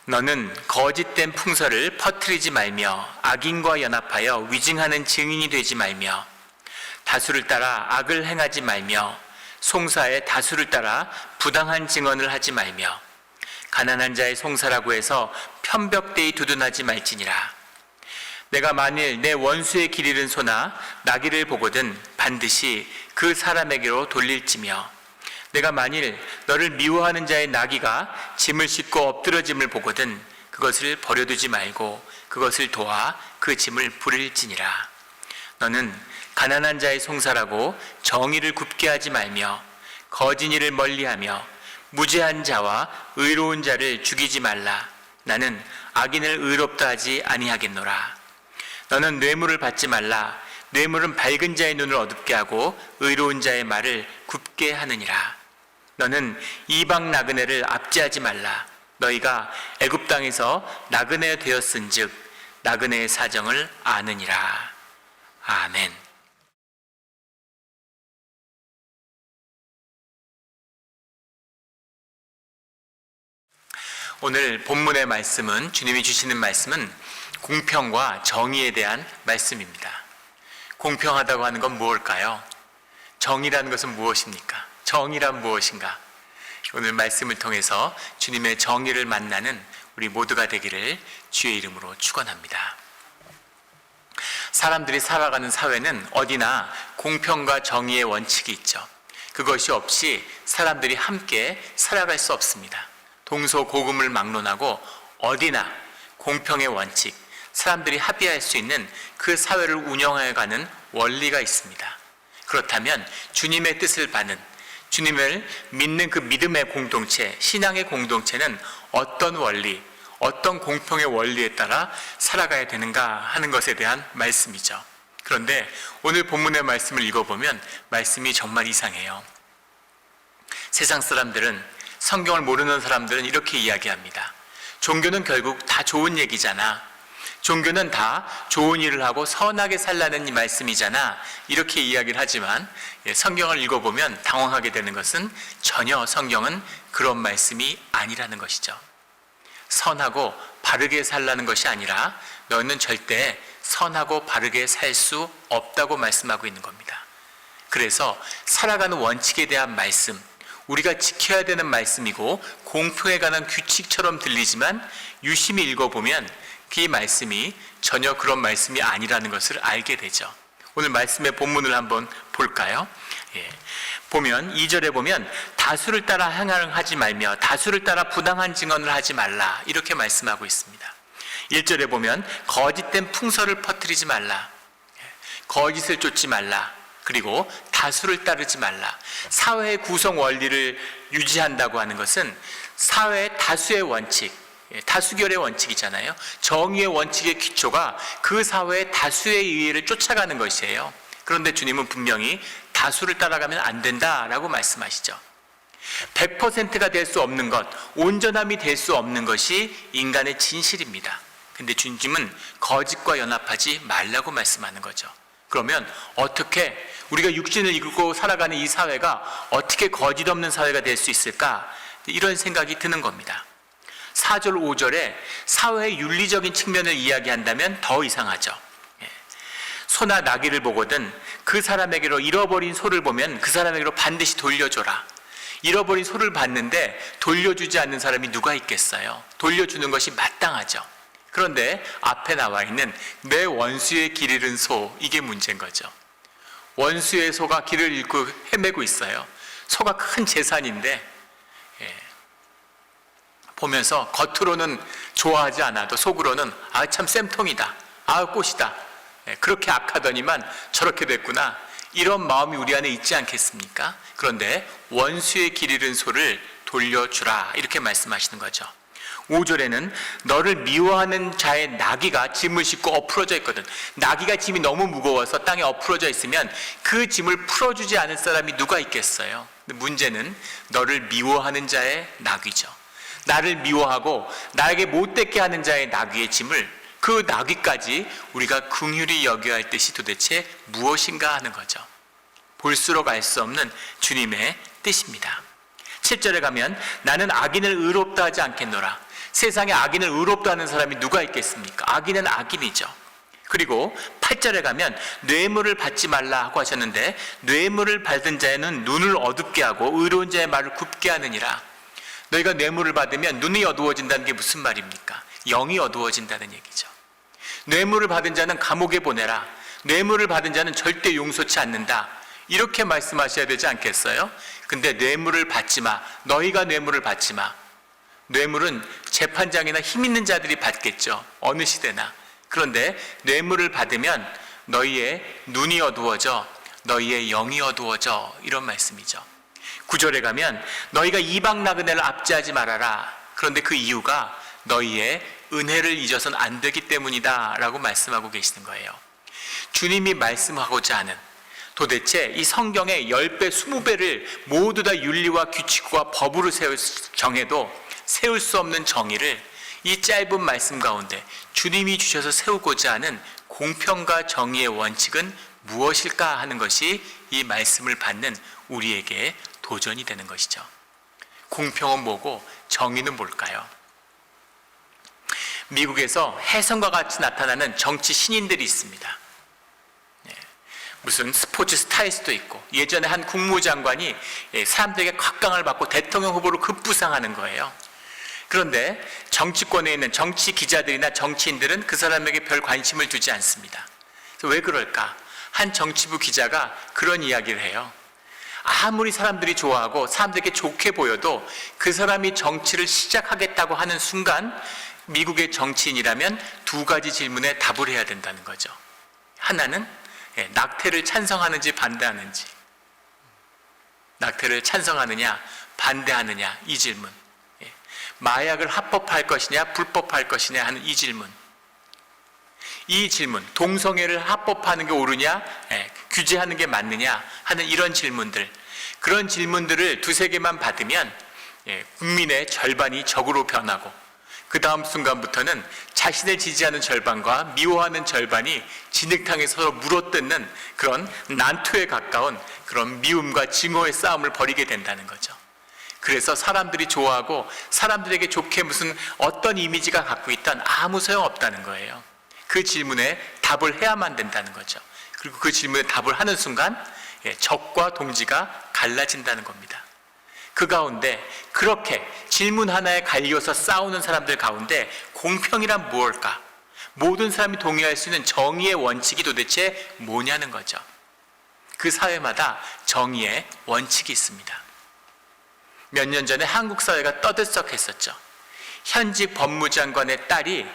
너는 거짓된 풍설을 퍼뜨리지 말며 악인과 연합하여 위증하는 증인이 되지 말며 다수를 따라 악을 행하지 말며 송사의 다수를 따라 부당한 증언을 하지 말며 가난한 자의 송사라고 해서 편벽되이 두둔하지 말지니라. 내가 만일 내 원수의 길 잃은 소나 나귀를 보거든 반드시 그 사람에게로 돌릴지며 내가 만일 너를 미워하는 자의 나귀가 짐을 싣고 엎드러짐을 보거든 그것을 버려두지 말고 그것을 도와 그 짐을 부릴지니라. 너는 가난한 자의 송사라고 정의를 굽게 하지 말며 거짓 일을 멀리하며 무죄한 자와 의로운 자를 죽이지 말라. 나는 악인을 의롭다 하지 아니하겠노라. 너는 뇌물을 받지 말라. 뇌물은 밝은 자의 눈을 어둡게 하고 의로운 자의 말을 굽게 하느니라. 너는 이방 나그네를 압제하지 말라. 너희가 애굽 땅에서 나그네 되었은즉 나그네의 사정을 아느니라. 아멘. 오늘 본문의 말씀은, 주님이 주시는 말씀은 공평과 정의에 대한 말씀입니다. 공평하다고 하는 건 무엇일까요? 정의라는 것은 무엇입니까? 정의란 무엇인가? 오늘 말씀을 통해서 주님의 정의를 만나는 우리 모두가 되기를 주의 이름으로 축원합니다. 사람들이 살아가는 사회는 어디나 공평과 정의의 원칙이 있죠. 그것이 없이 사람들이 함께 살아갈 수 없습니다. 동서고금을 막론하고 어디나 공평의 원칙, 사람들이 합의할 수 있는 그 사회를 운영해가는 원리가 있습니다. 그렇다면 주님의 뜻을 받는, 주님을 믿는 그 믿음의 공동체, 신앙의 공동체는 어떤 원리, 어떤 공평의 원리에 따라 살아가야 되는가 하는 것에 대한 말씀이죠. 그런데 오늘 본문의 말씀을 읽어보면 말씀이 정말 이상해요. 세상 사람들은, 성경을 모르는 사람들은 이렇게 이야기합니다. 종교는 결국 다 좋은 얘기잖아. 종교는 다 좋은 일을 하고 선하게 살라는 이 말씀이잖아. 이렇게 이야기를 하지만 성경을 읽어보면 당황하게 되는 것은 전혀 성경은 그런 말씀이 아니라는 것이죠. 선하고 바르게 살라는 것이 아니라 너는 절대 선하고 바르게 살 수 없다고 말씀하고 있는 겁니다. 그래서 살아가는 원칙에 대한 말씀, 우리가 지켜야 되는 말씀이고 공평에 관한 규칙처럼 들리지만 유심히 읽어보면 그 말씀이 전혀 그런 말씀이 아니라는 것을 알게 되죠. 오늘 말씀의 본문을 한번 볼까요? 보면 2절에 보면 다수를 따라 행하지 말며 다수를 따라 부당한 증언을 하지 말라 이렇게 말씀하고 있습니다. 1절에 보면 거짓된 풍설을 퍼뜨리지 말라, 거짓을 쫓지 말라, 그리고 다수를 따르지 말라. 사회의 구성 원리를 유지한다고 하는 것은 사회의 다수의 원칙, 다수결의 원칙이잖아요. 정의의 원칙의 기초가 그 사회의 다수의 의회를 쫓아가는 것이에요. 그런데 주님은 분명히 다수를 따라가면 안 된다라고 말씀하시죠. 100%가 될 수 없는 것, 온전함이 될 수 없는 것이 인간의 진실입니다. 근데 주님은 거짓과 연합하지 말라고 말씀하는 거죠. 그러면 어떻게 우리가 육신을 입고 살아가는 이 사회가 어떻게 거짓 없는 사회가 될 수 있을까? 이런 생각이 드는 겁니다. 4절, 5절에 사회의 윤리적인 측면을 이야기한다면 더 이상하죠. 소나 나귀를 보거든 그 사람에게로, 잃어버린 소를 보면 그 사람에게로 반드시 돌려줘라. 잃어버린 소를 봤는데 돌려주지 않는 사람이 누가 있겠어요? 돌려주는 것이 마땅하죠. 그런데 앞에 나와 있는 내 원수의 길 잃은 소, 이게 문제인 거죠. 원수의 소가 길을 잃고 헤매고 있어요. 소가 큰 재산인데 보면서 겉으로는 좋아하지 않아도 속으로는 아 참 쌤통이다, 아 꽃이다, 그렇게 악하더니만 저렇게 됐구나, 이런 마음이 우리 안에 있지 않겠습니까? 그런데 원수의 길 잃은 소를 돌려주라 이렇게 말씀하시는 거죠. 5절에는 너를 미워하는 자의 나귀가 짐을 싣고 엎으러져 있거든. 나귀가 짐이 너무 무거워서 땅에 엎으러져 있으면 그 짐을 풀어주지 않을 사람이 누가 있겠어요? 근데 문제는 너를 미워하는 자의 나귀죠. 나를 미워하고 나에게 못되게 하는 자의 나귀의 짐을, 그 나귀까지 우리가 긍휼히 여겨야 할 뜻이 도대체 무엇인가 하는 거죠. 볼수록 알 수 없는 주님의 뜻입니다. 7절에 가면 나는 악인을 의롭다 하지 않겠노라. 세상에 악인을 의롭다 하는 사람이 누가 있겠습니까? 악인은 악인이죠. 그리고 8절에 가면 뇌물을 받지 말라 하고 하셨는데, 뇌물을 받은 자는 눈을 어둡게 하고 의로운 자의 말을 굽게 하느니라. 너희가 뇌물을 받으면 눈이 어두워진다는 게 무슨 말입니까? 영이 어두워진다는 얘기죠. 뇌물을 받은 자는 감옥에 보내라. 뇌물을 받은 자는 절대 용서치 않는다. 이렇게 말씀하셔야 되지 않겠어요? 근데 뇌물을 받지 마. 너희가 뇌물을 받지 마. 뇌물은 재판장이나 힘 있는 자들이 받겠죠. 어느 시대나. 그런데 뇌물을 받으면 너희의 눈이 어두워져, 너희의 영이 어두워져, 이런 말씀이죠. 9절에 가면 너희가 이방 나그네를 압제하지 말아라. 그런데 그 이유가 너희의 은혜를 잊어서는 안 되기 때문이다 라고 말씀하고 계시는 거예요. 주님이 말씀하고자 하는, 도대체 이 성경의 10배, 20배를 모두 다 윤리와 규칙과 법으로 정해도 세울 수 없는 정의를 이 짧은 말씀 가운데 주님이 주셔서 세우고자 하는 공평과 정의의 원칙은 무엇일까 하는 것이 이 말씀을 받는 우리에게 도전이 되는 것이죠. 공평은 뭐고 정의는 뭘까요? 미국에서 혜성과 같이 나타나는 정치 신인들이 있습니다. 무슨 스포츠 스타일 수도 있고, 예전에 한 국무장관이 사람들에게 각광을 받고 대통령 후보로 급부상하는 거예요. 그런데 정치권에 있는 정치 기자들이나 정치인들은 그 사람에게 별 관심을 두지 않습니다. 그래서 왜 그럴까? 한 정치부 기자가 그런 이야기를 해요. 아무리 사람들이 좋아하고 사람들에게 좋게 보여도 그 사람이 정치를 시작하겠다고 하는 순간 미국의 정치인이라면 두 가지 질문에 답을 해야 된다는 거죠. 하나는 낙태를 찬성하는지 반대하는지, 낙태를 찬성하느냐 반대하느냐 이 질문, 마약을 합법할 것이냐 불법할 것이냐 하는 이 질문, 이 질문, 동성애를 합법하는 게 옳으냐 규제하는 게 맞느냐 하는 이런 질문들, 그런 질문들을 두세 개만 받으면 국민의 절반이 적으로 변하고, 그 다음 순간부터는 자신을 지지하는 절반과 미워하는 절반이 진흙탕에 서로 물어뜯는 그런 난투에 가까운 그런 미움과 증오의 싸움을 벌이게 된다는 거죠. 그래서 사람들이 좋아하고 사람들에게 좋게 무슨 어떤 이미지가 갖고 있던 아무 소용없다는 거예요. 그 질문에 답을 해야만 된다는 거죠. 그리고 그 질문에 답을 하는 순간 적과 동지가 갈라진다는 겁니다. 그 가운데 그렇게 질문 하나에 갈려서 싸우는 사람들 가운데 공평이란 무엇일까? 모든 사람이 동의할 수 있는 정의의 원칙이 도대체 뭐냐는 거죠. 그 사회마다 정의의 원칙이 있습니다. 몇 년 전에 한국 사회가 떠들썩했었죠. 현직 법무장관의 딸이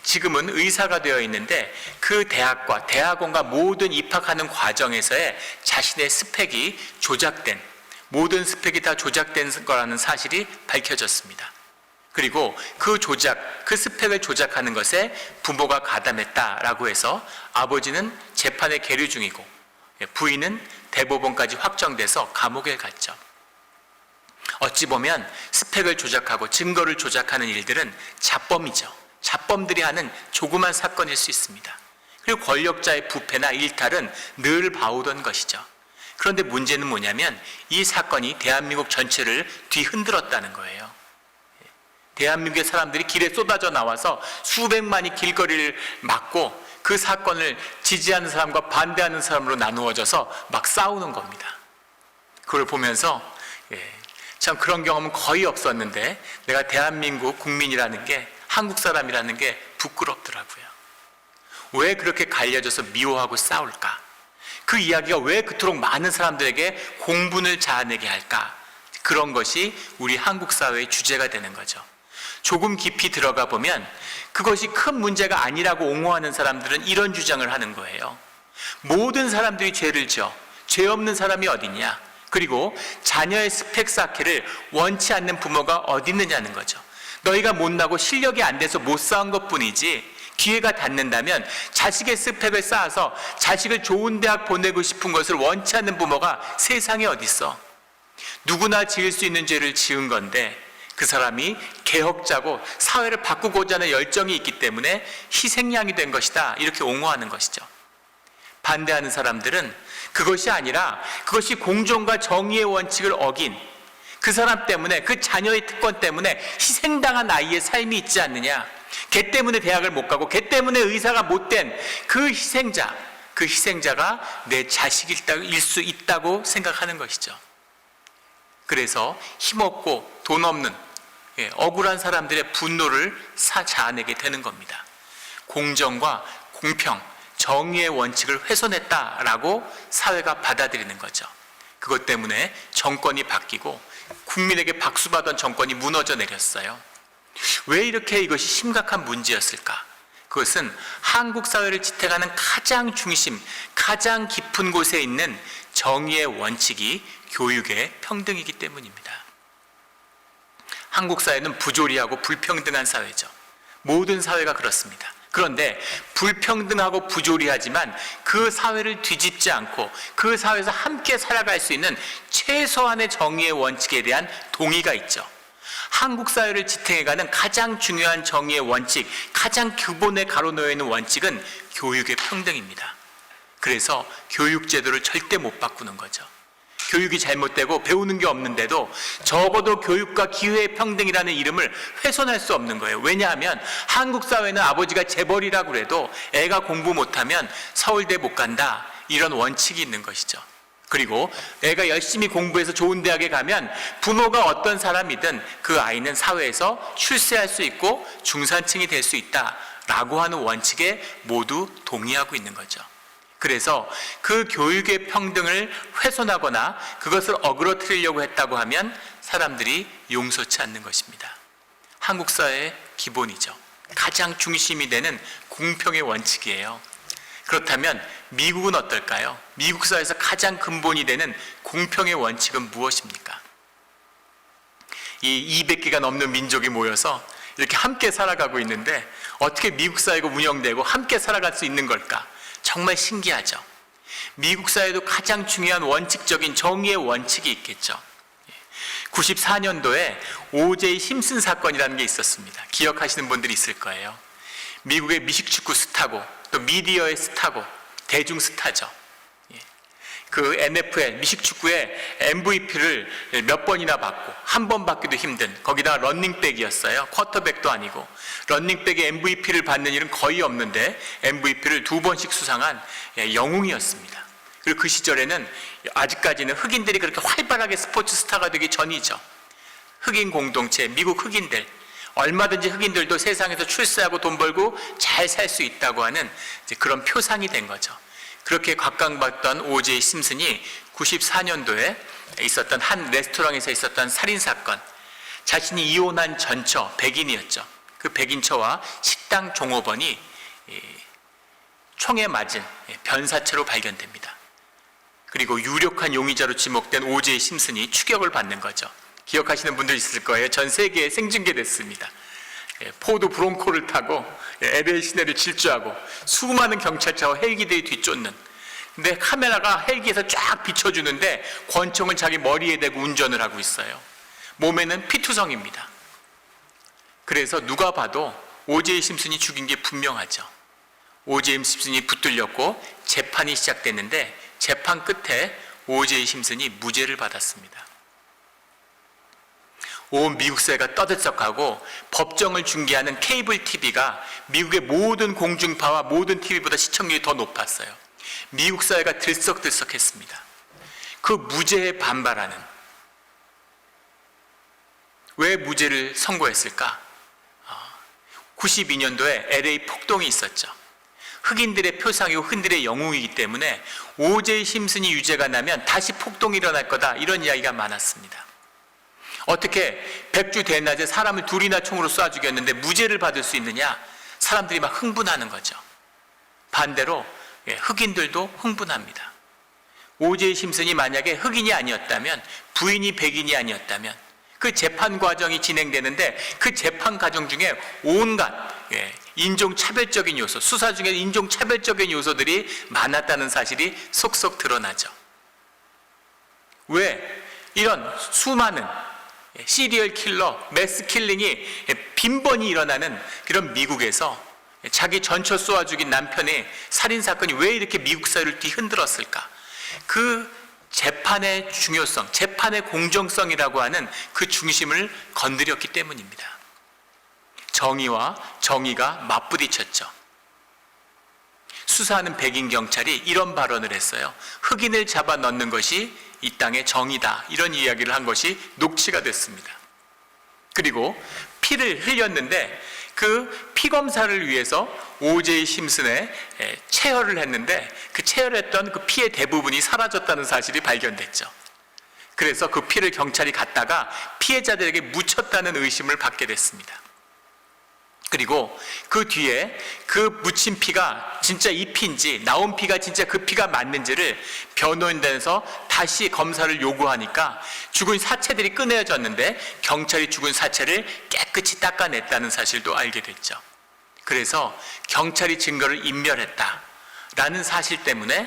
지금은 의사가 되어 있는데 그 대학과 대학원과 모든 입학하는 과정에서의 자신의 스펙이 조작된, 모든 스펙이 다 조작된 거라는 사실이 밝혀졌습니다. 그리고 그 스펙을 조작하는 것에 부모가 가담했다라고 해서 아버지는 재판에 계류 중이고 부인은 대법원까지 확정돼서 감옥에 갔죠. 어찌 보면 스펙을 조작하고 증거를 조작하는 일들은 자범이죠. 자범들이 하는 조그만 사건일 수 있습니다. 그리고 권력자의 부패나 일탈은 늘 봐오던 것이죠. 그런데 문제는 뭐냐면 이 사건이 대한민국 전체를 뒤흔들었다는 거예요. 대한민국의 사람들이 길에 쏟아져 나와서 수백만이 길거리를 막고 그 사건을 지지하는 사람과 반대하는 사람으로 나누어져서 막 싸우는 겁니다. 그걸 보면서 참 그런 경험은 거의 없었는데 내가 대한민국 국민이라는 게, 한국 사람이라는 게 부끄럽더라고요. 왜 그렇게 갈려져서 미워하고 싸울까? 그 이야기가 왜 그토록 많은 사람들에게 공분을 자아내게 할까? 그런 것이 우리 한국 사회의 주제가 되는 거죠. 조금 깊이 들어가 보면 그것이 큰 문제가 아니라고 옹호하는 사람들은 이런 주장을 하는 거예요. 모든 사람들이 죄를 지어 죄 없는 사람이 어딨냐? 그리고 자녀의 스펙 쌓기를 원치 않는 부모가 어디 있느냐는 거죠. 너희가 못나고 실력이 안 돼서 못 쌓은 것뿐이지 기회가 닿는다면 자식의 스펙을 쌓아서 자식을 좋은 대학 보내고 싶은 것을 원치 않는 부모가 세상에 어디 있어? 누구나 지을 수 있는 죄를 지은 건데 그 사람이 개혁자고 사회를 바꾸고자 하는 열정이 있기 때문에 희생양이 된 것이다, 이렇게 옹호하는 것이죠. 반대하는 사람들은 그것이 아니라 그것이 공정과 정의의 원칙을 어긴, 그 사람 때문에, 그 자녀의 특권 때문에 희생당한 아이의 삶이 있지 않느냐. 걔 때문에 대학을 못 가고 걔 때문에 의사가 못된 그 희생자가 내 자식일 수 있다고 생각하는 것이죠. 그래서 힘없고 돈 없는 억울한 사람들의 분노를 자아내게 되는 겁니다. 공정과 공평, 정의의 원칙을 훼손했다라고 사회가 받아들이는 거죠. 그것 때문에 정권이 바뀌고 국민에게 박수받던 정권이 무너져 내렸어요. 왜 이렇게 이것이 심각한 문제였을까? 그것은 한국 사회를 지탱하는 가장 중심, 가장 깊은 곳에 있는 정의의 원칙이 교육의 평등이기 때문입니다. 한국 사회는 부조리하고 불평등한 사회죠. 모든 사회가 그렇습니다. 그런데 불평등하고 부조리하지만 그 사회를 뒤집지 않고 그 사회에서 함께 살아갈 수 있는 최소한의 정의의 원칙에 대한 동의가 있죠. 한국 사회를 지탱해가는 가장 중요한 정의의 원칙, 가장 기본에 가로놓여 있는 원칙은 교육의 평등입니다. 그래서 교육 제도를 절대 못 바꾸는 거죠. 교육이 잘못되고 배우는 게 없는데도 적어도 교육과 기회의 평등이라는 이름을 훼손할 수 없는 거예요. 왜냐하면 한국 사회는 아버지가 재벌이라고 해도 애가 공부 못하면 서울대 못 간다, 이런 원칙이 있는 것이죠. 그리고 애가 열심히 공부해서 좋은 대학에 가면 부모가 어떤 사람이든 그 아이는 사회에서 출세할 수 있고 중산층이 될 수 있다라고 하는 원칙에 모두 동의하고 있는 거죠. 그래서 그 교육의 평등을 훼손하거나 그것을 어그러뜨리려고 했다고 하면 사람들이 용서치 않는 것입니다. 한국 사회의 기본이죠. 가장 중심이 되는 공평의 원칙이에요. 그렇다면 미국은 어떨까요? 미국 사회에서 가장 근본이 되는 공평의 원칙은 무엇입니까? 이 200개가 넘는 민족이 모여서 이렇게 함께 살아가고 있는데 어떻게 미국 사회가 운영되고 함께 살아갈 수 있는 걸까? 정말 신기하죠. 미국 사회도 가장 중요한 원칙적인 정의의 원칙이 있겠죠. 94년도에 O.J. 심슨 사건이라는 게 있었습니다. 기억하시는 분들이 있을 거예요. 미국의 미식축구 스타고 또 미디어의 스타고 대중 스타죠. 그 NFL 미식축구의 MVP를 몇 번이나 받고 한 번 받기도 힘든, 거기다가 런닝백이었어요. 쿼터백도 아니고 런닝백의 MVP를 받는 일은 거의 없는데 MVP를 2번씩 수상한 영웅이었습니다. 그리고 그 시절에는 아직까지는 흑인들이 그렇게 활발하게 스포츠 스타가 되기 전이죠. 흑인 공동체, 미국 흑인들, 얼마든지 흑인들도 세상에서 출세하고 돈 벌고 잘 살 수 있다고 하는 그런 표상이 된 거죠. 그렇게 각광받던 O.J. 심슨이 94년도에 있었던 한 레스토랑에서 있었던 살인사건, 자신이 이혼한 전처, 백인이었죠. 그 백인처와 식당 종업원이 총에 맞은 변사체로 발견됩니다. 그리고 유력한 용의자로 지목된 O.J. 심슨이 추격을 받는 거죠. 기억하시는 분들 있을 거예요. 전 세계에 생중계됐습니다. 포드 브론코를 타고 LA 시내를 질주하고 수많은 경찰차와 헬기들이 뒤쫓는, 근데 카메라가 헬기에서 쫙 비춰주는데 권총을 자기 머리에 대고 운전을 하고 있어요. 몸에는 피투성입니다. 그래서 누가 봐도 O.J. 심슨이 죽인 게 분명하죠. O.J. 심슨이 붙들렸고 재판이 시작됐는데 재판 끝에 O.J. 심슨이 무죄를 받았습니다. 온 미국 사회가 떠들썩하고 법정을 중계하는 케이블 TV가 미국의 모든 공중파와 모든 TV보다 시청률이 더 높았어요. 미국 사회가 들썩들썩했습니다. 그 무죄에 반발하는, 왜 무죄를 선고했을까? 92년도에 LA 폭동이 있었죠. 흑인들의 표상이고 흑인들의 영웅이기 때문에 O.J. 심슨이 유죄가 나면 다시 폭동이 일어날 거다, 이런 이야기가 많았습니다. 어떻게 백주 대낮에 사람을 둘이나 총으로 쏴 죽였는데 무죄를 받을 수 있느냐? 사람들이 막 흥분하는 거죠. 반대로 흑인들도 흥분합니다. O.J. 심슨이 만약에 흑인이 아니었다면, 부인이 백인이 아니었다면 그 재판 과정이 진행되는데 그 재판 과정 중에 온갖 인종차별적인 요소, 수사 중에 인종차별적인 요소들이 많았다는 사실이 속속 드러나죠. 왜? 이런 수많은 시리얼 킬러, 매스 킬링이 빈번히 일어나는 그런 미국에서 자기 전처 쏘아 죽인 남편의 살인사건이 왜 이렇게 미국 사회를 뒤흔들었을까? 그 재판의 중요성, 재판의 공정성이라고 하는 그 중심을 건드렸기 때문입니다. 정의와 정의가 맞부딪혔죠. 수사하는 백인 경찰이 이런 발언을 했어요. 흑인을 잡아 넣는 것이 이 땅의 정의다. 이런 이야기를 한 것이 녹취가 됐습니다. 그리고 피를 흘렸는데 그 피검사를 위해서 오제이 심슨의 체혈을 했는데 그 체혈했던 그 피의 대부분이 사라졌다는 사실이 발견됐죠. 그래서 그 피를 경찰이 갖다가 피해자들에게 묻혔다는 의심을 받게 됐습니다. 그리고 그 뒤에 그 묻힌 피가 진짜 이 피인지 나온 피가 진짜 그 피가 맞는지를 변호인단에서 다시 검사를 요구하니까 죽은 사체들이 꺼내졌는데 경찰이 죽은 사체를 깨끗이 닦아냈다는 사실도 알게 됐죠. 그래서 경찰이 증거를 인멸했다라는 사실 때문에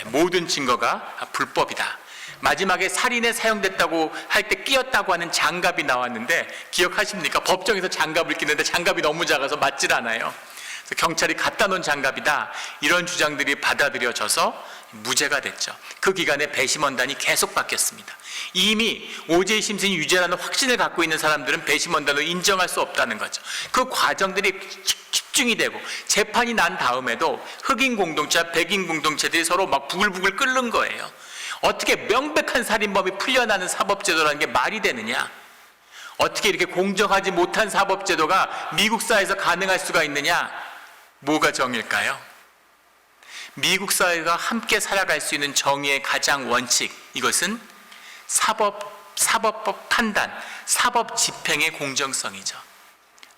모든 증거가 불법이다. 마지막에 살인에 사용됐다고 할 때 끼었다고 하는 장갑이 나왔는데 기억하십니까? 법정에서 장갑을 끼는데 장갑이 너무 작아서 맞질 않아요. 그래서 경찰이 갖다 놓은 장갑이다. 이런 주장들이 받아들여져서 무죄가 됐죠. 그 기간에 배심원단이 계속 바뀌었습니다. 이미 오제이 심슨이 유죄라는 확신을 갖고 있는 사람들은 배심원단을 인정할 수 없다는 거죠. 그 과정들이 집중이 되고 재판이 난 다음에도 흑인 공동체와 백인 공동체들이 서로 막 부글부글 끓는 거예요. 어떻게 명백한 살인범이 풀려나는 사법제도라는 게 말이 되느냐? 어떻게 이렇게 공정하지 못한 사법제도가 미국 사회에서 가능할 수가 있느냐? 뭐가 정일까요? 미국 사회가 함께 살아갈 수 있는 정의의 가장 원칙, 이것은 사법법 판단, 사법 집행의 공정성이죠.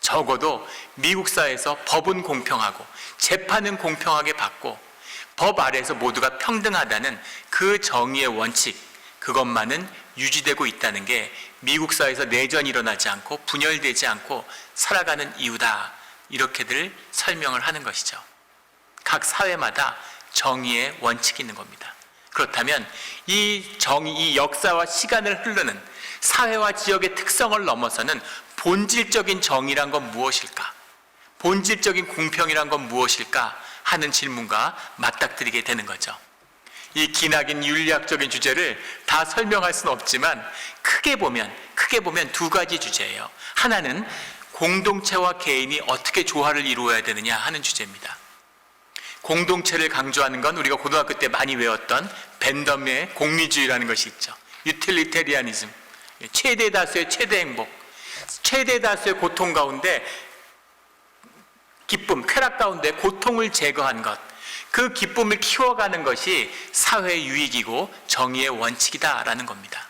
적어도 미국 사회에서 법은 공평하고 재판은 공평하게 받고 법 아래에서 모두가 평등하다는 그 정의의 원칙, 그것만은 유지되고 있다는 게 미국 사회에서 내전이 일어나지 않고 분열되지 않고 살아가는 이유다. 이렇게들 설명을 하는 것이죠. 각 사회마다 정의의 원칙이 있는 겁니다. 그렇다면 이 정의, 이 역사와 시간을 흐르는 사회와 지역의 특성을 넘어서는 본질적인 정의란 건 무엇일까? 본질적인 공평이란 건 무엇일까? 하는 질문과 맞닥뜨리게 되는 거죠. 이 기나긴 윤리학적인 주제를 다 설명할 수는 없지만 크게 보면 두 가지 주제예요. 하나는 공동체와 개인이 어떻게 조화를 이루어야 되느냐 하는 주제입니다. 공동체를 강조하는 건 우리가 고등학교 때 많이 외웠던 벤덤의 공리주의라는 것이 있죠. 유틸리테리아니즘, 최대 다수의 최대 행복, 최대 다수의 고통 가운데 기쁨, 쾌락 가운데 고통을 제거한 것, 그 기쁨을 키워가는 것이 사회의 유익이고 정의의 원칙이다라는 겁니다.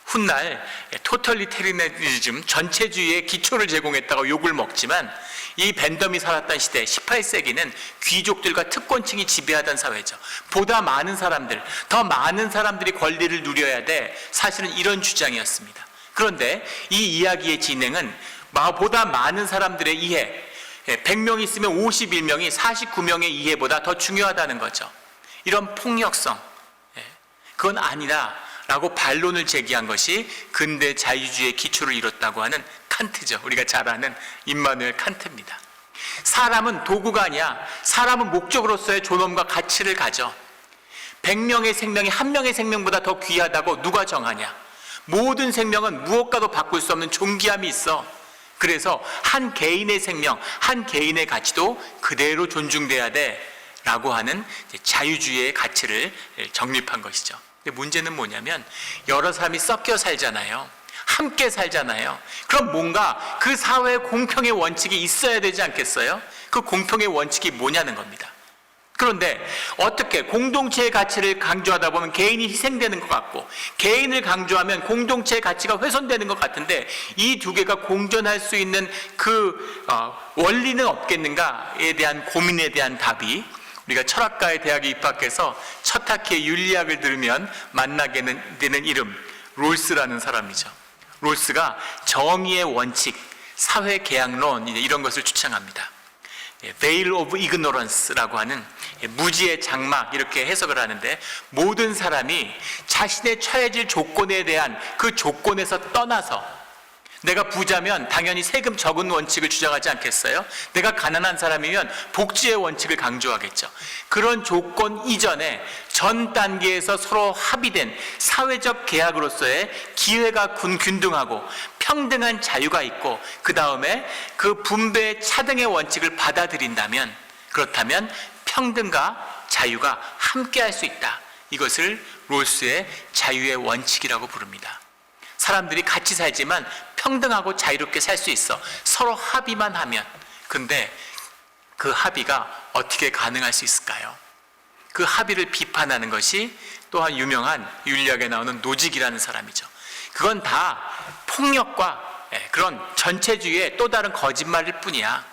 훗날 토털리테리아니즘, 전체주의의 기초를 제공했다고 욕을 먹지만 이 벤덤이 살았던 시대 18세기는 귀족들과 특권층이 지배하던 사회죠. 보다 많은 사람들, 더 많은 사람들이 권리를 누려야 돼. 사실은 이런 주장이었습니다. 그런데 이 이야기의 진행은 보다 많은 사람들의 이해, 100명 있으면 51명이 49명의 이해보다 더 중요하다는 거죠. 이런 폭력성, 그건 아니다 라고 반론을 제기한 것이 근대 자유주의의 기초를 이뤘다고 하는 칸트죠. 우리가 잘 아는 임마누엘 칸트입니다. 사람은 도구가 아니야. 사람은 목적으로서의 존엄과 가치를 가져. 100명의 생명이 1명의 생명보다 더 귀하다고 누가 정하냐? 모든 생명은 무엇과도 바꿀 수 없는 존귀함이 있어. 그래서 한 개인의 생명, 한 개인의 가치도 그대로 존중돼야 돼 라고 하는 자유주의의 가치를 정립한 것이죠. 근데 문제는 뭐냐면 여러 사람이 섞여 살잖아요. 함께 살잖아요. 그럼 뭔가 그 사회의 공평의 원칙이 있어야 되지 않겠어요? 그 공평의 원칙이 뭐냐는 겁니다. 그런데 어떻게 공동체의 가치를 강조하다 보면 개인이 희생되는 것 같고 개인을 강조하면 공동체의 가치가 훼손되는 것 같은데 이 두 개가 공존할 수 있는 그 원리는 없겠는가에 대한 고민에 대한 답이 우리가 철학가의 대학에 입학해서 첫 학기에 윤리학을 들으면 만나게 되는 이름 롤스라는 사람이죠. 롤스가 정의의 원칙, 사회 계약론 이런 것을 주창합니다. Veil of Ignorance라고 하는 무지의 장막 이렇게 해석을 하는데 모든 사람이 자신의 처해질 조건에 대한 그 조건에서 떠나서 내가 부자면 당연히 세금 적은 원칙을 주장하지 않겠어요? 내가 가난한 사람이면 복지의 원칙을 강조하겠죠. 그런 조건 이전에 전 단계에서 서로 합의된 사회적 계약으로서의 기회가 균등하고 평등한 자유가 있고 그 다음에 그 분배 차등의 원칙을 받아들인다면, 그렇다면 평등과 자유가 함께할 수 있다. 이것을 롤스의 자유의 원칙이라고 부릅니다. 사람들이 같이 살지만 평등하고 자유롭게 살 수 있어. 서로 합의만 하면. 근데 그 합의가 어떻게 가능할 수 있을까요? 그 합의를 비판하는 것이 또한 유명한 윤리학에 나오는 노직이라는 사람이죠. 그건 다 폭력과 그런 전체주의의 또 다른 거짓말일 뿐이야.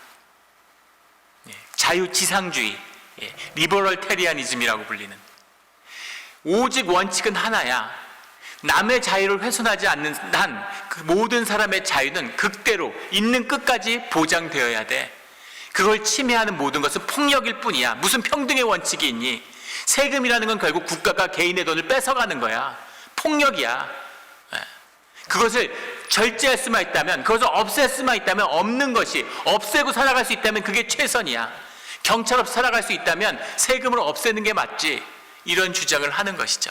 자유지상주의, 리버럴테리아니즘이라고 불리는. 오직 원칙은 하나야. 남의 자유를 훼손하지 않는 한 그 모든 사람의 자유는 극대로 있는 끝까지 보장되어야 돼. 그걸 침해하는 모든 것은 폭력일 뿐이야. 무슨 평등의 원칙이 있니? 세금이라는 건 결국 국가가 개인의 돈을 뺏어가는 거야. 폭력이야. 그것을 절제할 수만 있다면, 그것을 없앨 수만 있다면 없는 것이, 없애고 살아갈 수 있다면 그게 최선이야. 경찰 없이 살아갈 수 있다면 세금을 없애는 게 맞지. 이런 주장을 하는 것이죠.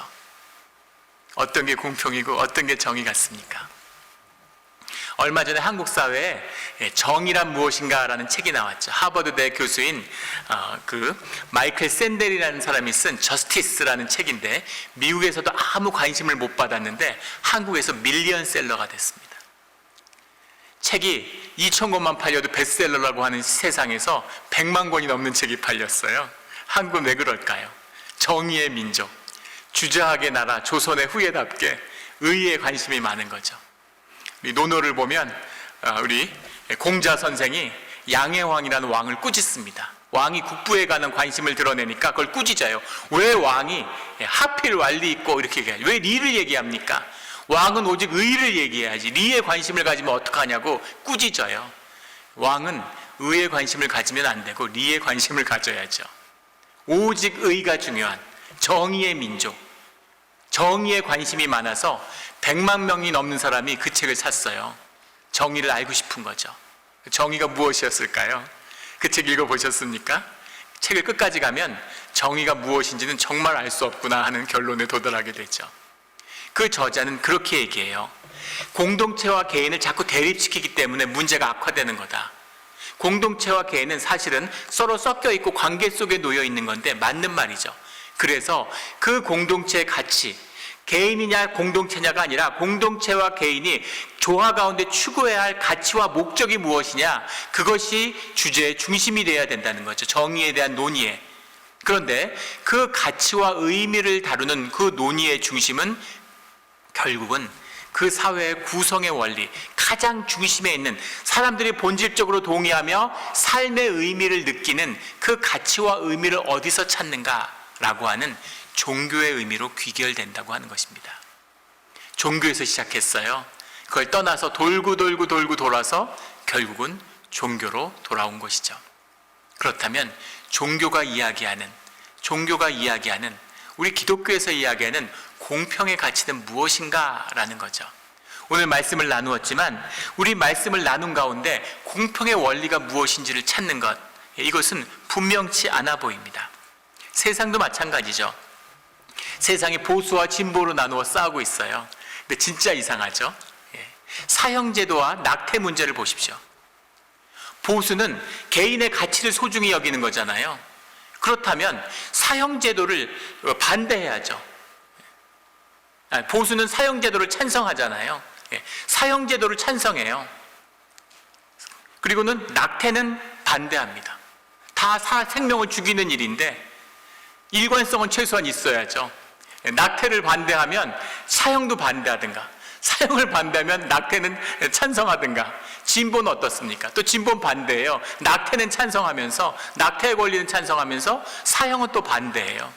어떤 게 공평이고 어떤 게 정의 같습니까? 얼마 전에 한국 사회에 정의란 무엇인가라는 책이 나왔죠. 하버드대 교수인 그 마이클 샌델이라는 사람이 쓴 저스티스라는 책인데, 미국에서도 아무 관심을 못 받았는데 한국에서 밀리언셀러가 됐습니다. 책이 2,000권만 팔려도 베스트셀러라고 하는 세상에서 100만 권이 넘는 책이 팔렸어요. 한국은 왜 그럴까요? 정의의 민족, 주저하게 나라 조선의 후예답게 의의에 관심이 많은 거죠. 우리 논어를 보면 우리 공자 선생이 양해왕이라는 왕을 꾸짖습니다. 왕이 국부에 관한 관심을 드러내니까 그걸 꾸짖어요. 왜 왕이 하필 완리 있고 이렇게 얘기해요? 왜 리를 얘기합니까? 왕은 오직 의를 얘기해야지 리에 관심을 가지면 어떡하냐고 꾸짖어요. 왕은 의에 관심을 가지면 안 되고 리에 관심을 가져야죠. 오직 의가 중요한 정의의 민족, 정의에 관심이 많아서 100만 명이 넘는 사람이 그 책을 샀어요. 정의를 알고 싶은 거죠. 정의가 무엇이었을까요? 그 책 읽어보셨습니까? 책을 끝까지 가면 정의가 무엇인지는 정말 알 수 없구나 하는 결론에 도달하게 되죠. 그 저자는 그렇게 얘기해요. 공동체와 개인을 자꾸 대립시키기 때문에 문제가 악화되는 거다. 공동체와 개인은 사실은 서로 섞여 있고 관계 속에 놓여 있는 건데 맞는 말이죠. 그래서 그 공동체의 가치, 개인이냐 공동체냐가 아니라 공동체와 개인이 조화 가운데 추구해야 할 가치와 목적이 무엇이냐, 그것이 주제의 중심이 되어야 된다는 거죠. 정의에 대한 논의에. 그런데 그 가치와 의미를 다루는 그 논의의 중심은 결국은 그 사회의 구성의 원리, 가장 중심에 있는 사람들이 본질적으로 동의하며 삶의 의미를 느끼는 그 가치와 의미를 어디서 찾는가라고 하는 종교의 의미로 귀결된다고 하는 것입니다. 종교에서 시작했어요. 그걸 떠나서 돌고 돌아서 결국은 종교로 돌아온 것이죠. 그렇다면 종교가 이야기하는 우리 기독교에서 이야기하는 공평의 가치는 무엇인가라는 거죠. 오늘 말씀을 나누었지만 우리 말씀을 나눈 가운데 공평의 원리가 무엇인지를 찾는 것, 이것은 분명치 않아 보입니다. 세상도 마찬가지죠. 세상이 보수와 진보로 나누어 싸우고 있어요. 근데 진짜 이상하죠. 사형제도와 낙태 문제를 보십시오. 보수는 개인의 가치를 소중히 여기는 거잖아요. 그렇다면 사형제도를 반대해야죠. 보수는 사형제도를 찬성하잖아요. 사형제도를 찬성해요. 그리고는 낙태는 반대합니다. 다 생명을 죽이는 일인데 일관성은 최소한 있어야죠. 낙태를 반대하면 사형도 반대하든가, 사형을 반대하면 낙태는 찬성하든가. 진보는 어떻습니까? 또 진보는 반대예요. 낙태는 찬성하면서, 낙태의 권리는 찬성하면서 사형은 또 반대예요.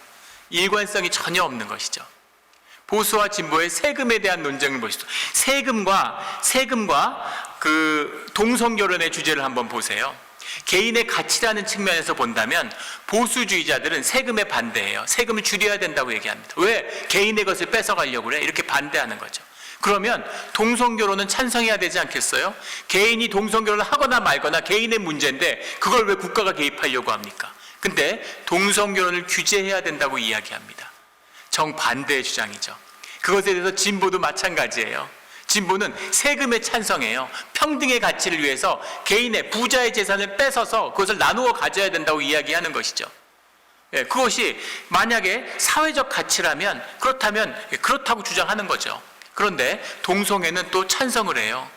일관성이 전혀 없는 것이죠. 보수와 진보의 세금에 대한 논쟁을 보시죠. 세금과 그 동성결혼의 주제를 한번 보세요. 개인의 가치라는 측면에서 본다면 보수주의자들은 세금에 반대해요. 세금을 줄여야 된다고 얘기합니다. 왜? 개인의 것을 뺏어가려고 그래? 이렇게 반대하는 거죠. 그러면 동성결혼은 찬성해야 되지 않겠어요? 개인이 동성결혼을 하거나 말거나 개인의 문제인데 그걸 왜 국가가 개입하려고 합니까? 근데 동성결혼을 규제해야 된다고 이야기합니다. 정반대의 주장이죠. 그것에 대해서 진보도 마찬가지예요. 진보는 세금에 찬성해요. 평등의 가치를 위해서 개인의 부자의 재산을 뺏어서 그것을 나누어 가져야 된다고 이야기하는 것이죠. 그것이 만약에 사회적 가치라면 그렇다면 그렇다고 주장하는 거죠. 그런데 동성애는 또 찬성을 해요.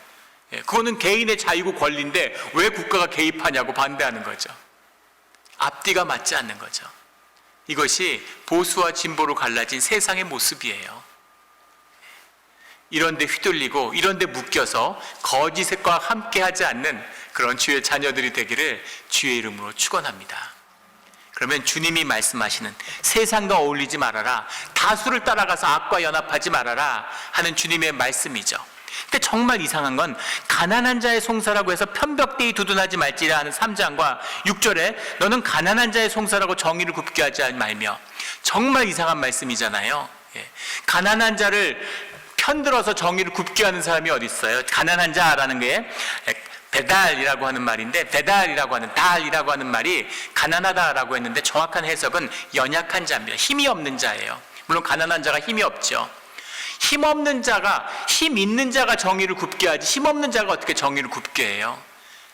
그거는 개인의 자유고 권리인데 왜 국가가 개입하냐고 반대하는 거죠. 앞뒤가 맞지 않는 거죠. 이것이 보수와 진보로 갈라진 세상의 모습이에요. 이런 데 휘둘리고 이런 데 묶여서 거짓과 함께하지 않는 그런 주의 자녀들이 되기를 주의 이름으로 축원합니다. 그러면 주님이 말씀하시는 세상과 어울리지 말아라, 다수를 따라가서 악과 연합하지 말아라 하는 주님의 말씀이죠. 근데 정말 이상한 건 가난한 자의 송사라고 해서 편벽되이 두둔하지 말지라 하는 3장과 6절에 너는 가난한 자의 송사라고 정의를 굽게 하지 말며, 정말 이상한 말씀이잖아요. 가난한 자를 편들어서 정의를 굽게 하는 사람이 어디 있어요? 가난한 자라는 게 배달이라고 하는 말인데, 배달이라고 하는 달이라고 하는 말이 가난하다라고 했는데 정확한 해석은 연약한 자입니다. 힘이 없는 자예요. 물론 가난한 자가 힘이 없죠. 힘 없는 자가, 힘 있는 자가 정의를 굽게 하지 힘 없는 자가 어떻게 정의를 굽게 해요?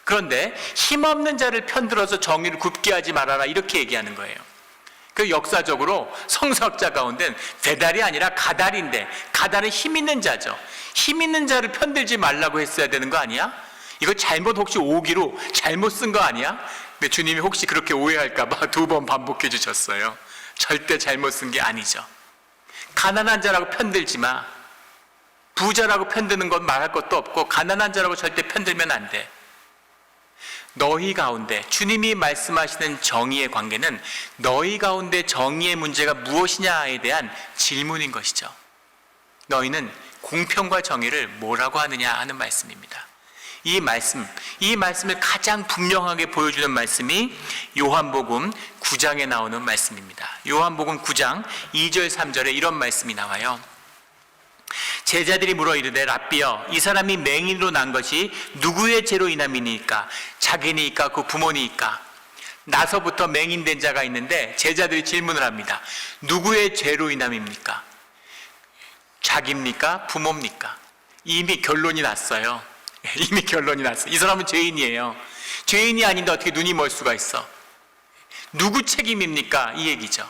그런데 힘 없는 자를 편들어서 정의를 굽게 하지 말아라 이렇게 얘기하는 거예요. 그 역사적으로 성서학자 가운데는 배달이 아니라 가달인데, 가달은 힘 있는 자죠. 힘 있는 자를 편들지 말라고 했어야 되는 거 아니야? 이거 잘못 혹시 오기로 잘못 쓴 거 아니야? 근데 주님이 혹시 그렇게 오해할까 봐 2번 반복해 주셨어요. 절대 잘못 쓴 게 아니죠. 가난한 자라고 편들지 마. 부자라고 편드는 건 말할 것도 없고 가난한 자라고 절대 편들면 안 돼. 너희 가운데, 주님이 말씀하시는 정의의 관계는 너희 가운데 정의의 문제가 무엇이냐에 대한 질문인 것이죠. 너희는 공평과 정의를 뭐라고 하느냐 하는 말씀입니다. 이 말씀을 가장 분명하게 보여주는 말씀이 요한복음 9장에 나오는 말씀입니다. 요한복음 9장 2절 3절에 이런 말씀이 나와요. 제자들이 물어 이르되 랍비여, 이 사람이 맹인으로 난 것이 누구의 죄로 인함이니까? 자기니까 그 부모니까? 나서부터 맹인된 자가 있는데 제자들이 질문을 합니다. 누구의 죄로 인함입니까? 자기입니까? 부모입니까? 이미 결론이 났어요. 이미 결론이 났어요. 이 사람은 죄인이에요. 죄인이 아닌데 어떻게 눈이 멀 수가 있어? 누구 책임입니까? 이 얘기죠.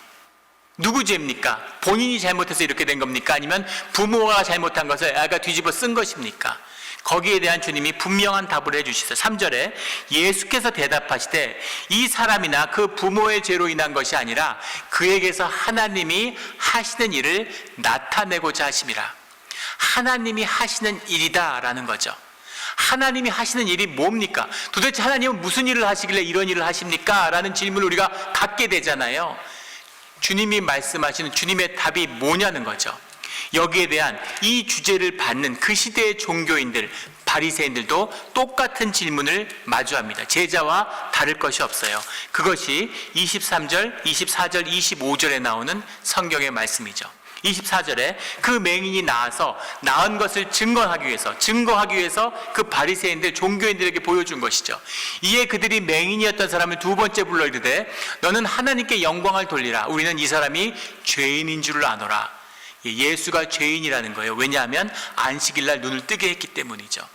누구 죄입니까? 본인이 잘못해서 이렇게 된 겁니까? 아니면 부모가 잘못한 것을 애가 뒤집어 쓴 것입니까? 거기에 대한 주님이 분명한 답을 해주시죠. 3절에 예수께서 대답하시되 이 사람이나 그 부모의 죄로 인한 것이 아니라 그에게서 하나님이 하시는 일을 나타내고자 하심이라. 하나님이 하시는 일이다라는 거죠. 하나님이 하시는 일이 뭡니까? 도대체 하나님은 무슨 일을 하시길래 이런 일을 하십니까? 라는 질문을 우리가 갖게 되잖아요. 주님이 말씀하시는 주님의 답이 뭐냐는 거죠. 여기에 대한 이 주제를 받는 그 시대의 종교인들, 바리새인들도 똑같은 질문을 마주합니다. 제자와 다를 것이 없어요. 그것이 23절, 24절, 25절에 나오는 성경의 말씀이죠. 24절에 그 맹인이 나아서 나은 것을 증거하기 위해서 그 바리새인들, 종교인들에게 보여준 것이죠. 이에 그들이 맹인이었던 사람을 두 번째 불러 이르되 너는 하나님께 영광을 돌리라. 우리는 이 사람이 죄인인 줄을 아노라. 예수가 죄인이라는 거예요. 왜냐하면 안식일날 눈을 뜨게 했기 때문이죠.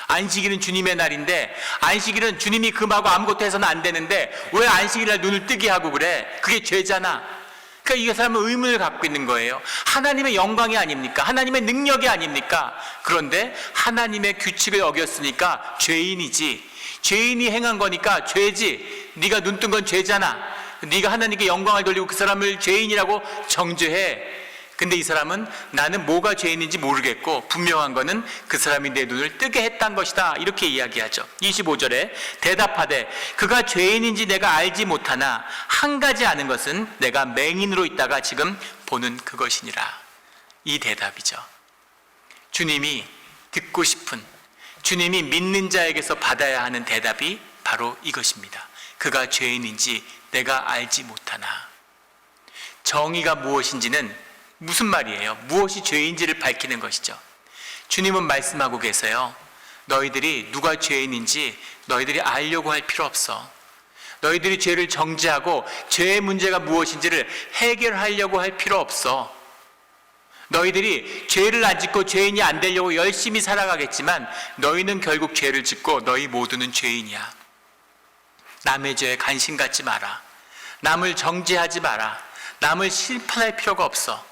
안식일은 주님의 날인데, 안식일은 주님이 금하고 아무것도 해서는 안 되는데 왜 안식일날 눈을 뜨게 하고 그래? 그게 죄잖아. 그러니까 이 사람은 의문을 갖고 있는 거예요. 하나님의 영광이 아닙니까? 하나님의 능력이 아닙니까? 그런데 하나님의 규칙을 어겼으니까 죄인이지. 죄인이 행한 거니까 죄지. 네가 눈 뜬 건 죄잖아. 네가 하나님께 영광을 돌리고 그 사람을 죄인이라고 정죄해. 근데 이 사람은 나는 뭐가 죄인인지 모르겠고 분명한 거는 그 사람이 내 눈을 뜨게 했단 것이다. 이렇게 이야기하죠. 25절에 대답하되 그가 죄인인지 내가 알지 못하나 한 가지 아는 것은 내가 맹인으로 있다가 지금 보는 그것이니라. 이 대답이죠. 주님이 듣고 싶은, 주님이 믿는 자에게서 받아야 하는 대답이 바로 이것입니다. 그가 죄인인지 내가 알지 못하나. 정의가 무엇인지는 무슨 말이에요? 무엇이 죄인지를 밝히는 것이죠. 주님은 말씀하고 계세요. 너희들이 누가 죄인인지 너희들이 알려고 할 필요 없어. 너희들이 죄를 정죄하고 죄의 문제가 무엇인지를 해결하려고 할 필요 없어. 너희들이 죄를 안 짓고 죄인이 안 되려고 열심히 살아가겠지만 너희는 결국 죄를 짓고 너희 모두는 죄인이야. 남의 죄에 관심 갖지 마라. 남을 정죄하지 마라. 남을 심판할 필요가 없어.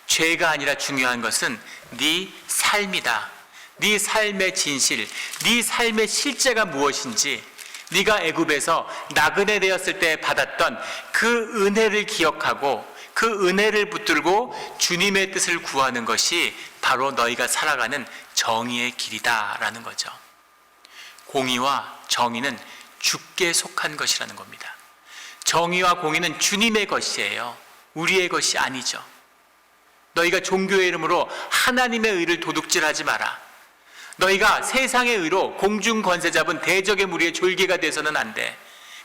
죄가 아니라 중요한 것은 네 삶이다. 네 삶의 진실, 네 삶의 실제가 무엇인지, 네가 애굽에서 나그네 되었을 때 받았던 그 은혜를 기억하고 그 은혜를 붙들고 주님의 뜻을 구하는 것이 바로 너희가 살아가는 정의의 길이다라는 거죠. 공의와 정의는 주께 속한 것이라는 겁니다. 정의와 공의는 주님의 것이에요. 우리의 것이 아니죠. 너희가 종교의 이름으로 하나님의 의를 도둑질하지 마라. 너희가 세상의 의로 공중 권세 잡은 대적의 무리의 졸개가 돼서는 안 돼.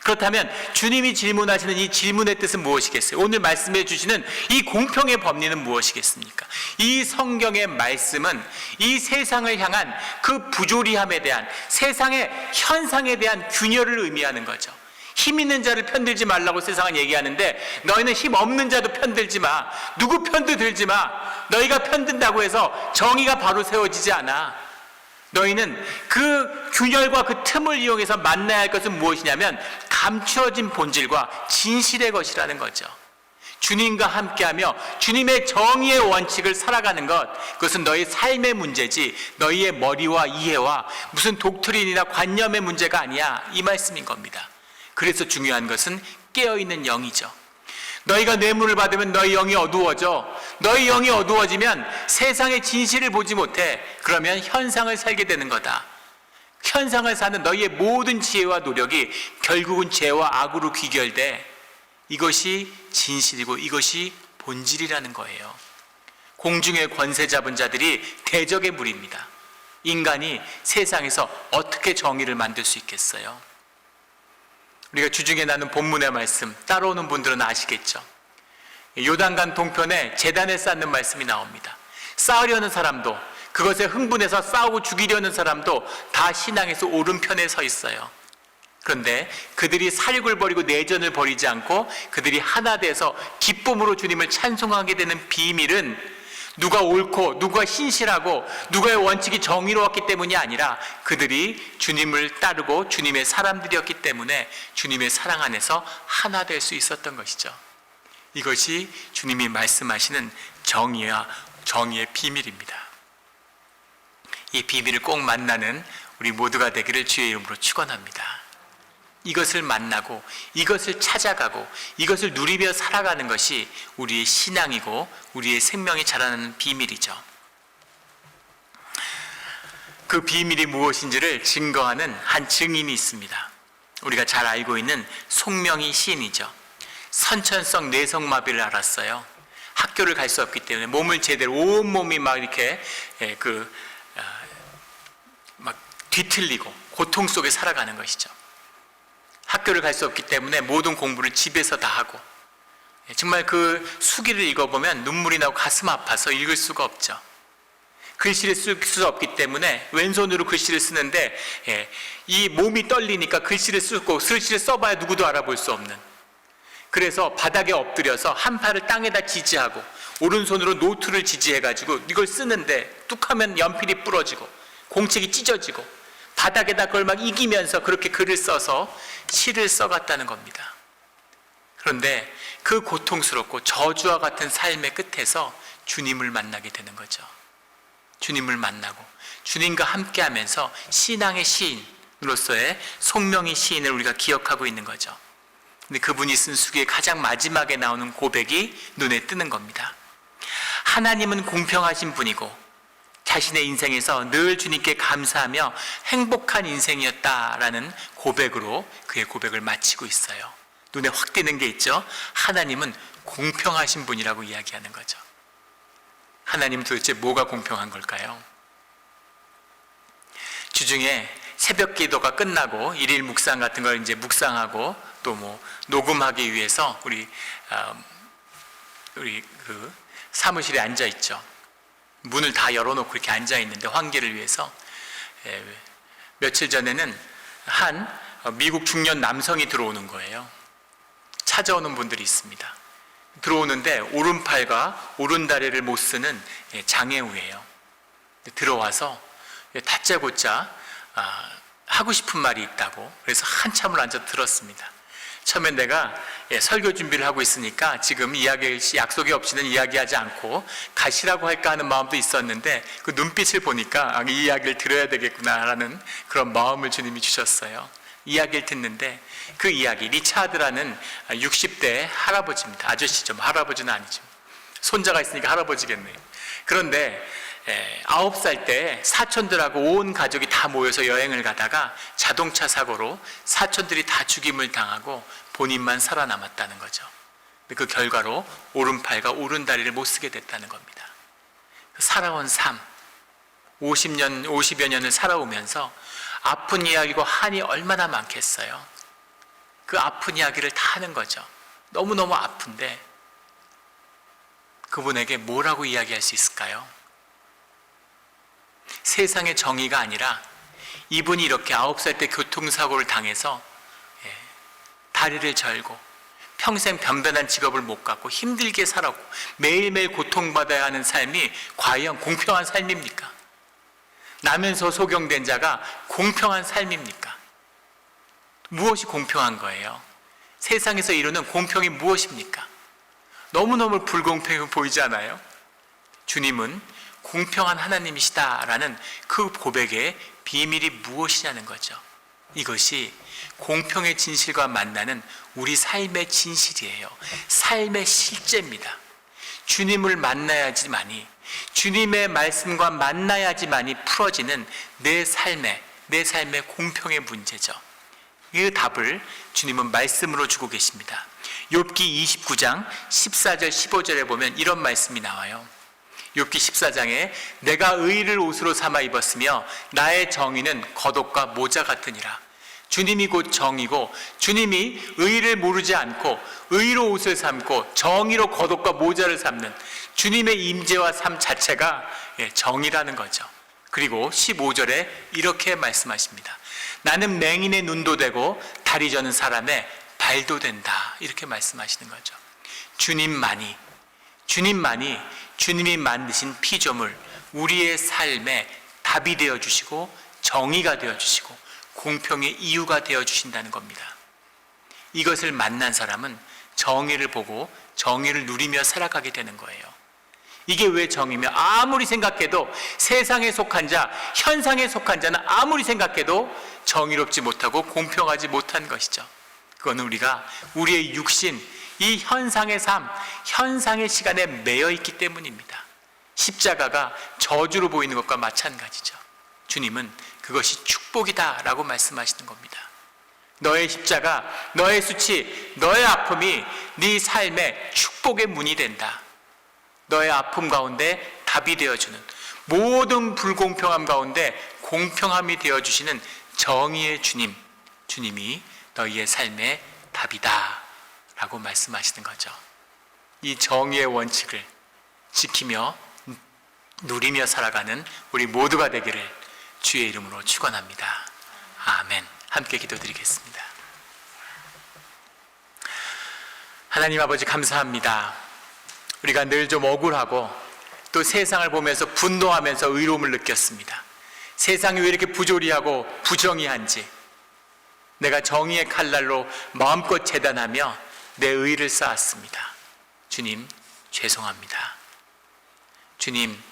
그렇다면 주님이 질문하시는 이 질문의 뜻은 무엇이겠어요? 오늘 말씀해 주시는 이 공평의 법리는 무엇이겠습니까? 이 성경의 말씀은 이 세상을 향한 그 부조리함에 대한, 세상의 현상에 대한 균열을 의미하는 거죠. 힘 있는 자를 편들지 말라고 세상은 얘기하는데 너희는 힘 없는 자도 편들지 마. 누구 편도 들지 마. 너희가 편든다고 해서 정의가 바로 세워지지 않아. 너희는 그 균열과 그 틈을 이용해서 만나야 할 것은 무엇이냐면 감추어진 본질과 진실의 것이라는 거죠. 주님과 함께하며 주님의 정의의 원칙을 살아가는 것, 그것은 너희 삶의 문제지 너희의 머리와 이해와 무슨 독트린이나 관념의 문제가 아니야, 이 말씀인 겁니다. 그래서 중요한 것은 깨어있는 영이죠. 너희가 뇌물을 받으면 너희 영이 어두워져. 너희 영이 어두워지면 세상의 진실을 보지 못해. 그러면 현상을 살게 되는 거다. 현상을 사는 너희의 모든 지혜와 노력이 결국은 죄와 악으로 귀결돼. 이것이 진실이고 이것이 본질이라는 거예요. 공중의 권세 잡은 자들이 대적의 무리입니다. 인간이 세상에서 어떻게 정의를 만들 수 있겠어요? 우리가 주중에 나눈 본문의 말씀 따라오는 분들은 아시겠죠? 요단강 동편에 제단을 쌓는 말씀이 나옵니다. 싸우려는 사람도, 그것에 흥분해서 싸우고 죽이려는 사람도 다 신앙에서 오른편에 서 있어요. 그런데 그들이 사륙을 벌이고 내전을 벌이지 않고 그들이 하나 돼서 기쁨으로 주님을 찬송하게 되는 비밀은 누가 옳고 누가 신실하고 누가의 원칙이 정의로웠기 때문이 아니라 그들이 주님을 따르고 주님의 사람들이었기 때문에 주님의 사랑 안에서 하나 될 수 있었던 것이죠. 이것이 주님이 말씀하시는 정의와 정의의 비밀입니다. 이 비밀을 꼭 만나는 우리 모두가 되기를 주의 이름으로 축원합니다. 이것을 만나고 이것을 찾아가고 이것을 누리며 살아가는 것이 우리의 신앙이고 우리의 생명이 자라나는 비밀이죠. 그 비밀이 무엇인지를 증거하는 한 증인이 있습니다. 우리가 잘 알고 있는 송명희 시인이죠. 선천성 뇌성마비를 앓았어요. 학교를 갈 수 없기 때문에 몸을 제대로, 온몸이 막 이렇게 막 뒤틀리고 고통 속에 살아가는 것이죠. 학교를 갈 수 없기 때문에 모든 공부를 집에서 다 하고, 정말 그 수기를 읽어보면 눈물이 나고 가슴 아파서 읽을 수가 없죠. 글씨를 쓸 수 없기 때문에 왼손으로 글씨를 쓰는데 이 몸이 떨리니까 글씨를 쓰고 글씨를 써봐야 누구도 알아볼 수 없는, 그래서 바닥에 엎드려서 한 팔을 땅에다 지지하고 오른손으로 노트를 지지해가지고 이걸 쓰는데 뚝하면 연필이 부러지고 공책이 찢어지고 바닥에다 그걸 막 이기면서 그렇게 글을 써서 시를 써갔다는 겁니다. 그런데 그 고통스럽고 저주와 같은 삶의 끝에서 주님을 만나게 되는 거죠. 주님을 만나고 주님과 함께하면서 신앙의 시인으로서의 송명희 시인을 우리가 기억하고 있는 거죠. 근데 그분이 쓴 수기의 가장 마지막에 나오는 고백이 눈에 뜨는 겁니다. 하나님은 공평하신 분이고 자신의 인생에서 늘 주님께 감사하며 행복한 인생이었다라는 고백으로 그의 고백을 마치고 있어요. 눈에 확 띄는 게 있죠. 하나님은 공평하신 분이라고 이야기하는 거죠. 하나님은 도대체 뭐가 공평한 걸까요? 주중에 새벽 기도가 끝나고 일일 묵상 같은 걸 이제 묵상하고 또 뭐 녹음하기 위해서 우리 그 사무실에 앉아 있죠. 문을 다 열어놓고 이렇게 앉아있는데 환기를 위해서. 며칠 전에는 한 미국 중년 남성이 들어오는 거예요. 찾아오는 분들이 있습니다. 들어오는데 오른팔과 오른다리를 못 쓰는 장애우예요. 들어와서 다짜고짜 하고 싶은 말이 있다고, 그래서 한참을 앉아 들었습니다. 처음엔 내가 설교 준비를 하고 있으니까 지금 약속이 없이는 이야기하지 않고 가시라고 할까 하는 마음도 있었는데, 그 눈빛을 보니까 이 이야기를 들어야 되겠구나라는 그런 마음을 주님이 주셨어요. 이야기를 듣는데 그 이야기, 리차드라는 60대 할아버지입니다. 아저씨죠. 할아버지는 아니죠. 손자가 있으니까 할아버지겠네요. 그런데 9살 때 사촌들하고 온 가족이 다 모여서 여행을 가다가 자동차 사고로 사촌들이 다 죽임을 당하고 본인만 살아남았다는 거죠. 그 결과로 오른팔과 오른다리를 못 쓰게 됐다는 겁니다. 살아온 삶, 50여 년을 살아오면서 아픈 이야기고 한이 얼마나 많겠어요. 그 아픈 이야기를 다 하는 거죠. 너무너무 아픈데 그분에게 뭐라고 이야기할 수 있을까요? 세상의 정의가 아니라 이분이 이렇게 9살 때 교통사고를 당해서 다리를 절고 평생 변변한 직업을 못 갖고 힘들게 살았고 매일매일 고통받아야 하는 삶이 과연 공평한 삶입니까? 나면서 소경된 자가 공평한 삶입니까? 무엇이 공평한 거예요? 세상에서 이루는 공평이 무엇입니까? 너무너무 불공평해 보이지 않아요? 주님은 공평한 하나님이시다라는 그 고백의 비밀이 무엇이냐는 거죠. 이것이 공평의 진실과 만나는 우리 삶의 진실이에요. 삶의 실제입니다. 주님을 만나야지만이, 주님의 말씀과 만나야지만이 풀어지는 내 삶의 공평의 문제죠. 이 답을 주님은 말씀으로 주고 계십니다. 욥기 29장 14절 15절에 보면 이런 말씀이 나와요. 욥기 14장에 내가 의를 옷으로 삼아 입었으며 나의 정의는 겉옷과 모자 같으니라. 주님이 곧 정의고, 주님이 의를 모르지 않고 의로 옷을 삼고 정의로 겉옷과 모자를 삼는 주님의 임재와 삶 자체가 정의라는 거죠. 그리고 15절에 이렇게 말씀하십니다. 나는 맹인의 눈도 되고 다리 저는 사람의 발도 된다. 이렇게 말씀하시는 거죠. 주님만이 주님이 만드신 피조물, 우리의 삶에 답이 되어주시고 정의가 되어주시고 공평의 이유가 되어주신다는 겁니다. 이것을 만난 사람은 정의를 보고 정의를 누리며 살아가게 되는 거예요. 이게 왜 정의며, 아무리 생각해도 세상에 속한 자, 현상에 속한 자는 아무리 생각해도 정의롭지 못하고 공평하지 못한 것이죠. 그건 우리가 우리의 육신, 이 현상의 삶, 현상의 시간에 매여 있기 때문입니다. 십자가가 저주로 보이는 것과 마찬가지죠. 주님은 그것이 축복이다라고 말씀하시는 겁니다. 너의 십자가, 너의 수치, 너의 아픔이 네 삶의 축복의 문이 된다. 너의 아픔 가운데 답이 되어주는, 모든 불공평함 가운데 공평함이 되어주시는 정의의 주님, 주님이 너희의 삶의 답이다 라고 말씀하시는 거죠. 이 정의의 원칙을 지키며 누리며 살아가는 우리 모두가 되기를 주의 이름으로 축원합니다. 아멘. 함께 기도드리겠습니다. 하나님 아버지, 감사합니다. 우리가 늘 좀 억울하고 또 세상을 보면서 분노하면서 의로움을 느꼈습니다. 세상이 왜 이렇게 부조리하고 부정의한지, 내가 정의의 칼날로 마음껏 재단하며 내 의를 쌓았습니다. 주님, 죄송합니다. 주님,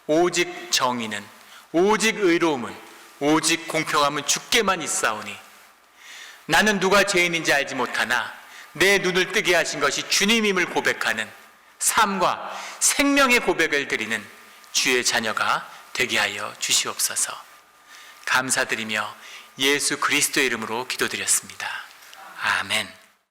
오직 정의는, 오직 의로움은, 오직 공평함은 주께만 있사오니 나는 누가 죄인인지 알지 못하나 내 눈을 뜨게 하신 것이 주님임을 고백하는 삶과 생명의 고백을 드리는 주의 자녀가 되게 하여 주시옵소서. 감사드리며 예수 그리스도의 이름으로 기도드렸습니다. 아멘.